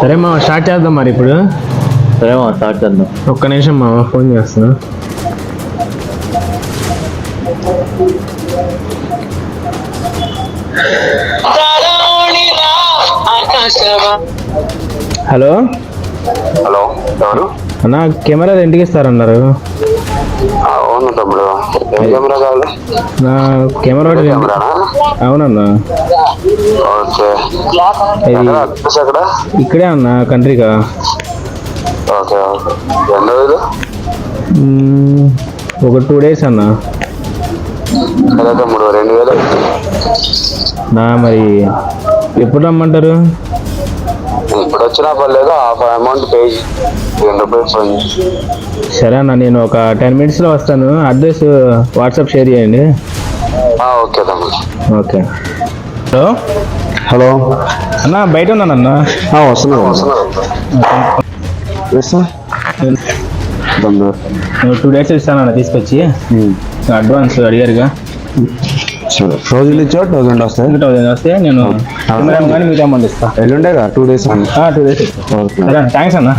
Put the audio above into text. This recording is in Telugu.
సరే మా స్టార్ట్ చేద్దాం మరి ఇప్పుడు. సరే మా స్టార్ట్ చేద్దాం. ఒక్క నిమిషం మా ఫోన్ చేస్తున్నా. హలో హలో ఎవరు? అన్న కెమెరా రెంట్కి ఇస్తారన్నారు. అవును తమ్ముడు, ఏం కెమెరా కావాలి? నా కెమెరా కెమెరానా? అవునన్నా. ఓకే, ఇది అడ్రస్ ఎక్కడ? ఇక్కడే అన్న కంట్రీగా. ఓకే ఓకే, ఎన్ని రోజులు? ఒక 2 days అన్న. సరే తమ్ముడు, 2000. నా మరి ఎప్పుడు రమ్మంటారు? ఇప్పుడు వచ్చినా పర్లేదు, హాఫ్ అమౌంట్ పే రూపాయలు. సరే అన్న, నేను ఒక 10 minutesలో వస్తాను. అడ్రస్ వాట్సాప్ షేర్ చేయండి. ఓకే తమ్ముడు. ఓకే. హలో హలో అన్న, బయట ఉన్నానన్న. వస్తున్నా 2 days ఇస్తానన్న తీసుకొచ్చి. అడ్వాన్స్ అడిగారుగా. సరే, రోజులు ఇచ్చా 1000 వస్తాయి. 2000 వస్తే నేను కెమెరా కానీ మిగతా అమౌంట్ ఇస్తాను. ఎల్లుండేగా 2 days అని. 2 days ఇస్తాను. ఓకే, సరే థ్యాంక్స్ అన్న.